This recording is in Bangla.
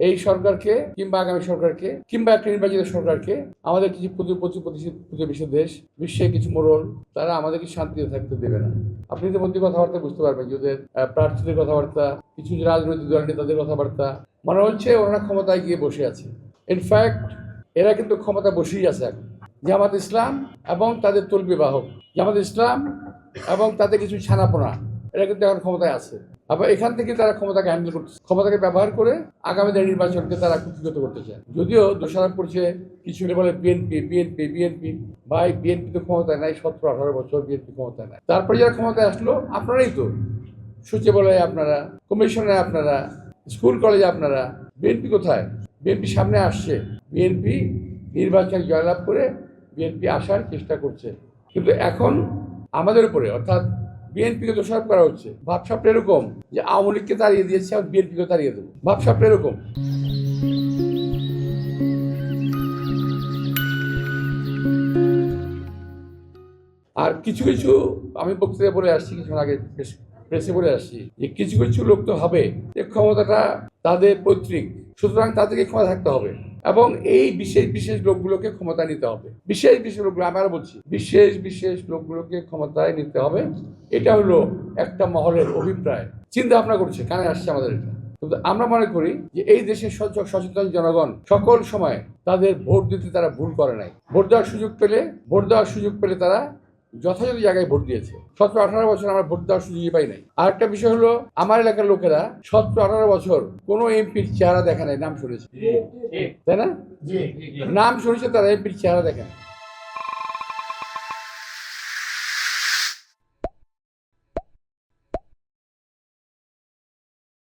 এই সরকারকে কিংবা আগামী সরকারকে কিংবা একটা নির্বাচিত সরকারকে আমাদের কিছু প্রতিবেশী দেশ, বিশ্বের কিছু মোড়ল তারা আমাদেরকে শান্তিতে থাকতে দেবে না। আপনি তো মধ্যে কথাবার্তা বুঝতে পারবেন যে ওদের প্রার্থীদের কথাবার্তা, কিছু রাজনৈতিক দল নেতাদের কথাবার্তা, মনে হচ্ছে ওনারা ক্ষমতায় গিয়ে বসে আছে। ইনফ্যাক্ট এরা কিন্তু ক্ষমতা বসেই আছে এখন। জামাত ইসলাম এবং তাদের তলবি বাহক, জামাত ইসলাম এবং তাদের কিছু ছানাপোনা, এরা কিন্তু এখন ক্ষমতায় আছে। আবার এখান থেকে তারা ক্ষমতাকে হ্যান্ডেল করছে, ক্ষমতাকে ব্যবহার করে আগামী দিনের নির্বাচনকে তারা কুক্ষিগত করতে চায়। যদিও দোষারোপ করছে কিছু বলে বিএনপি ভাই, বিএনপি তো ক্ষমতায় নাই, 17-18 বছর বিএনপি ক্ষমতায় নাই। তারপরে যারা ক্ষমতায় আসলো আপনারাই তো, সচিবালয়ে আপনারা, কমিশনে আপনারা, স্কুল কলেজে আপনারা। বিএনপি কোথায়? বিএনপি সামনে আসছে, বিএনপি নির্বাচন জয়লাভ করে বিএনপি আসার চেষ্টা করছে। কিন্তু এখন আমাদের উপরে অর্থাৎ বিএনপিকে দোষারোপ করা হচ্ছে। ভাবসাবটা এরকম যে আওয়ামী লীগকে তাড়িয়ে দিয়েছে, আর বিএনপিকে তাড়িয়ে দেবো, ভাবসাবটা এরকম। আর কিছু কিছু আমি বক্তৃতা বলে আসছি, কিছুক্ষণ আগে প্রেসে বলে আসছি যে কিছু কিছু লোক তো হবে যে ক্ষমতাটা তাদের পৈতৃক, সুতরাং তাদেরকে ক্ষমতা থাকতে হবে এবং এই বিশেষ বিশেষ লোকগুলোকে ক্ষমতা নিতে হবে। বিশেষ বিশেষ লোকগুলো, আমরা বলছি বিশেষ বিশেষ লোকগুলোকে ক্ষমতায় নিতে হবে। এটা হলো একটা মহলের অভিপ্রায়, চিন্তা ভাবনা করছে, কানে আসছে আমাদের এটা। কিন্তু আমরা মনে করি যে এই দেশের সচেতন জনগণ সকল সময় তাদের ভোট দিতে তারা ভুল করে নাই। ভোট দেওয়ার সুযোগ পেলে তারা যথাযথ জায়গায় ভোট দিয়েছে। 17-18 বছর আমরা ভোট দেওয়ার সুযোগই পাই নাই। আর একটা বিষয় হলো, আমার এলাকার লোকেরা 17-18 বছর কোনো এমপির চেহারা দেখে নাই, নাম শুনেছে, তাই না? নাম শুনেছে, তারা এমপির চেহারা দেখে না।